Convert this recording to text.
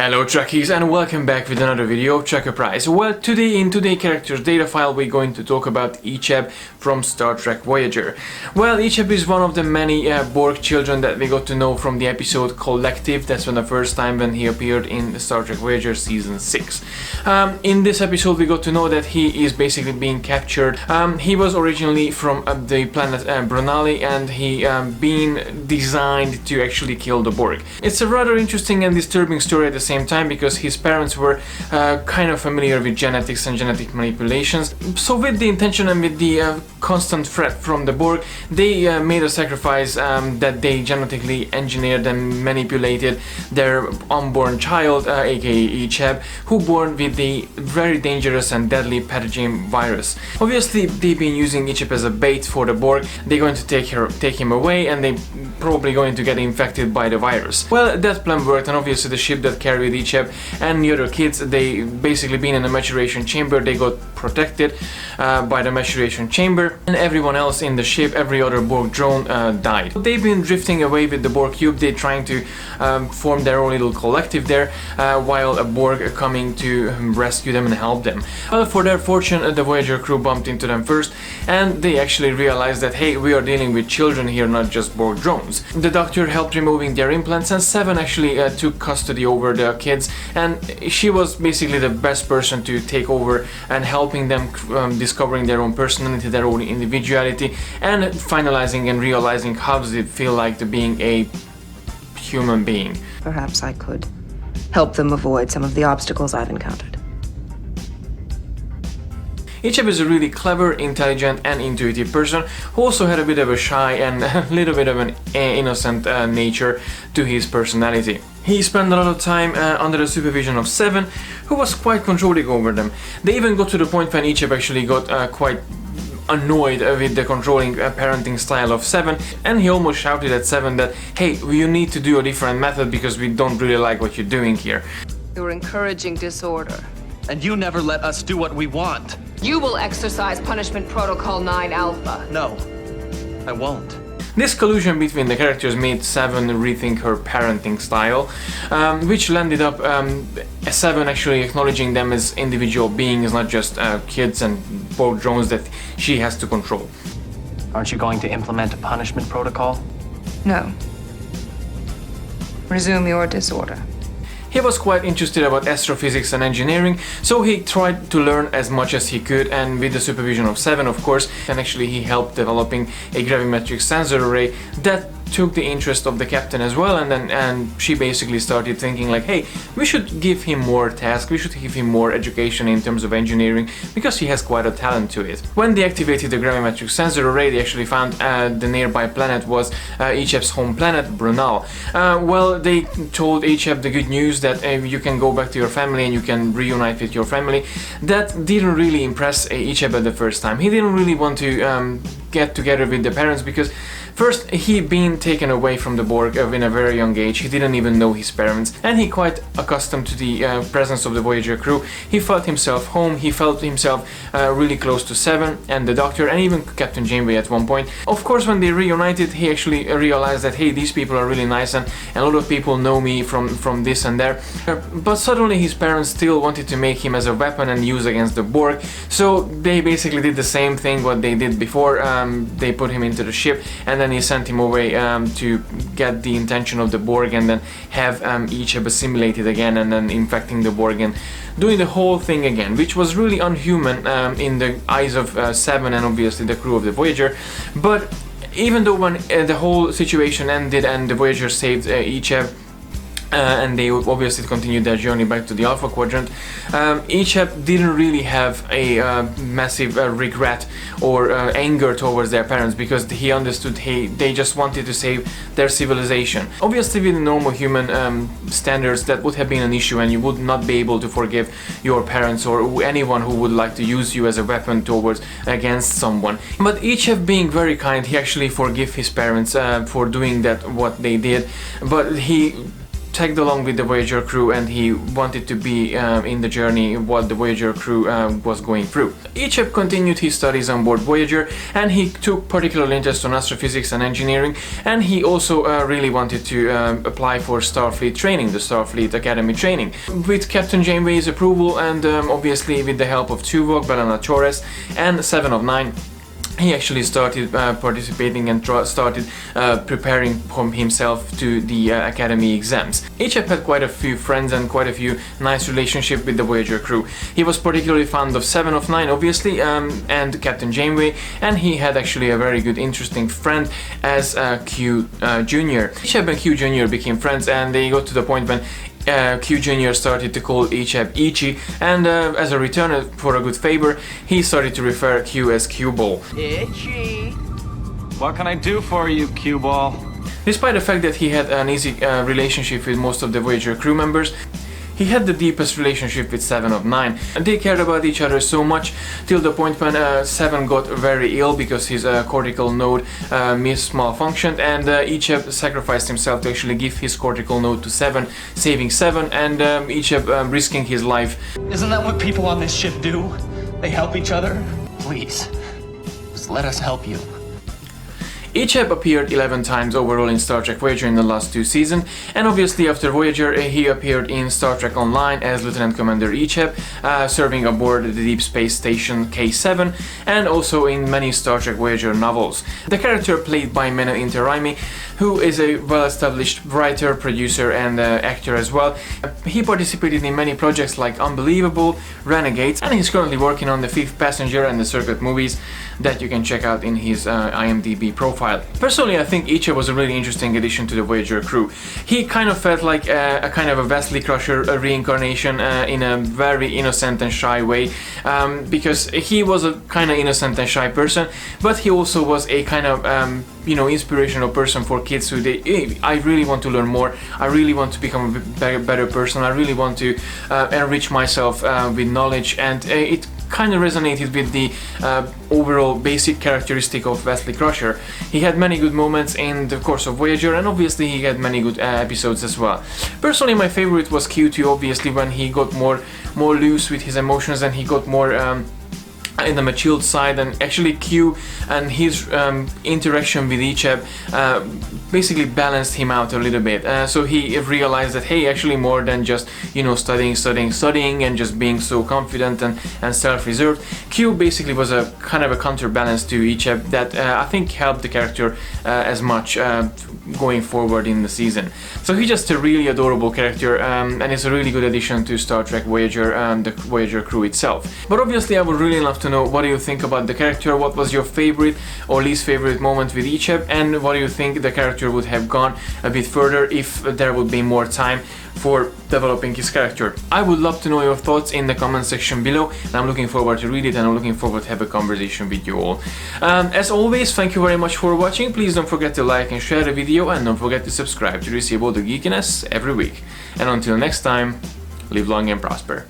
Hello Trekkies and welcome back with another video of TREKKERPRISE. Well, today in Today Characters Datafile we're going to talk about Icheb from Star Trek Voyager. Well, Icheb is one of the many Borg children that we got to know from the episode Collective. That's when the first time when he appeared in Star Trek Voyager Season 6. In this episode we got to know that he is basically being captured. He was originally from the planet Brunali, and he been designed to actually kill the Borg. It's a rather interesting and disturbing story at the same time because his parents were kind of familiar with genetics and genetic manipulations. So with the intention and with the constant threat from the Borg, they made a sacrifice that they genetically engineered and manipulated their unborn child, aka Icheb, who born with the very dangerous and deadly pathogen virus. Obviously they've been using Icheb as a bait for the Borg. They're going to take him away, and they probably going to get infected by the virus. Well, that plan worked, and obviously the ship that carried Icheb and the other kids, they basically been in a maturation chamber. They got protected by the maturation chamber, and everyone else in the ship, every other Borg drone died. They've been drifting away with the Borg cube. They're trying to form their own little collective there, while a Borg are coming to rescue them and help them. Well, for their fortune, the Voyager crew bumped into them first, and they actually realized that, hey, we are dealing with children here, not just Borg drones. The doctor helped removing their implants, and Seven actually took custody over the kids, and she was basically the best person to take over and helping them discovering their own personality, their own individuality, and finalizing and realizing how does it feel like to being a human being. Perhaps I could help them avoid some of the obstacles I've encountered. Icheb is a really clever, intelligent and intuitive person who also had a bit of a shy and a little bit of an innocent nature to his personality. He spent a lot of time under the supervision of Seven, who was quite controlling over them. They even got to the point when Icheb actually got quite annoyed with the controlling parenting style of Seven, and he almost shouted at Seven that, hey, you need to do a different method because we don't really like what you're doing here. You're encouraging disorder. And you never let us do what we want. You will exercise Punishment Protocol 9 Alpha. No, I won't. This collusion between the characters made Seven rethink her parenting style, which landed up Seven actually acknowledging them as individual beings, not just kids and Borg drones that she has to control. Aren't you going to implement a punishment protocol? No. Resume your disorder. He was quite interested about astrophysics and engineering, so he tried to learn as much as he could, and with the supervision of Seven, of course, and actually he helped developing a gravimetric sensor array that took the interest of the captain as well, and she basically started thinking like, hey, we should give him more tasks, we should give him more education in terms of engineering, because he has quite a talent to it. When they activated the gravimetric sensor array, they actually found the nearby planet was Icheb's home planet, Brunal. Well, they told Icheb the good news that you can go back to your family and you can reunite with your family. That didn't really impress Icheb at the first time. He didn't really want to get together with the parents because first, he'd been taken away from the Borg in a very young age. He didn't even know his parents, and he quite accustomed to the presence of the Voyager crew. He felt himself home, he felt himself really close to Seven and the Doctor, and even Captain Janeway at one point. Of course, when they reunited, he actually realized that, hey, these people are really nice, and a lot of people know me from this and there. But suddenly his parents still wanted to make him as a weapon and use against the Borg, so they basically did the same thing what they did before. They put him into the ship, and then he sent him away to get the intention of the Borg, and then have Icheb assimilated again, and then infecting the Borg and doing the whole thing again, which was really unhuman in the eyes of Seven and obviously the crew of the Voyager. But even though when the whole situation ended and the Voyager saved Icheb, and they obviously continued their journey back to the Alpha Quadrant, Icheb didn't really have a massive regret or anger towards their parents, because he understood they just wanted to save their civilization. Obviously with normal human standards that would have been an issue, and you would not be able to forgive your parents or anyone who would like to use you as a weapon against someone. But Icheb, being very kind, he actually forgave his parents for doing that what they did, but he tagged along with the Voyager crew, and he wanted to be in the journey what the Voyager crew was going through. Icheb continued his studies on board Voyager, and he took particular interest on astrophysics and engineering, and he also really wanted to apply for Starfleet training, the Starfleet Academy training. With Captain Janeway's approval and obviously with the help of Tuvok, B'Elanna Torres and 7 of 9, he actually started participating and started preparing himself to the Academy exams. Icheb had quite a few friends and quite a few nice relationships with the Voyager crew. He was particularly fond of 7 of 9 obviously, and Captain Janeway, and he had actually a very good interesting friend as Q Jr. Icheb and Q Jr. became friends, and they got to the point when Q Jr. started to call Icheb Ichi, and as a return for a good favor, he started to refer Q as Q-Ball. Itchy. What can I do for you, Q-Ball? Despite the fact that he had an easy relationship with most of the Voyager crew members, he had the deepest relationship with 7 of 9, and they cared about each other so much till the point when 7 got very ill because his cortical node malfunctioned, and Icheb sacrificed himself to actually give his cortical node to 7, saving 7, and Icheb risking his life. Isn't that what people on this ship do? They help each other? Please, just let us help you. Icheb appeared 11 times overall in Star Trek Voyager in the last 2 seasons, and obviously after Voyager he appeared in Star Trek Online as Lieutenant Commander Icheb, serving aboard the Deep Space Station K7, and also in many Star Trek Voyager novels. The character played by Mena Interaimi, who is a well-established writer, producer and actor as well. He participated in many projects like Unbelievable, Renegades, and he's currently working on The Fifth Passenger and the Circuit movies that you can check out in his IMDb profile. Personally, I think Icheb was a really interesting addition to the Voyager crew. He kind of felt like a kind of a Wesley Crusher reincarnation in a very innocent and shy way, because he was a kind of innocent and shy person, but he also was a kind of you know, inspirational person for kids who hey, I really want to learn more, I really want to become a better person, I really want to enrich myself with knowledge, and it kind of resonated with the overall basic characteristic of Wesley Crusher. He had many good moments in the course of Voyager, and obviously he had many good episodes as well. Personally, my favorite was Q2, obviously, when he got more loose with his emotions and he got more in the matured side, and actually Q and his interaction with Icheb basically balanced him out a little bit. So he realized that hey, actually more than just, you know, studying and just being so confident and self-reserved, Q basically was a kind of a counterbalance to Icheb that I think helped the character as much going forward in the season. So he's just a really adorable character, and it's a really good addition to Star Trek Voyager and the Voyager crew itself. But obviously I would really love to know what do you think about the character, what was your favorite or least favorite moment with Icheb, and what do you think the character would have gone a bit further if there would be more time for developing his character. I would love to know your thoughts in the comment section below, and I'm looking forward to read it, and I'm looking forward to have a conversation with you all. As always, thank you very much for watching. Please don't forget to like and share the video, and don't forget to subscribe to receive all the geekiness every week. And until next time, live long and prosper.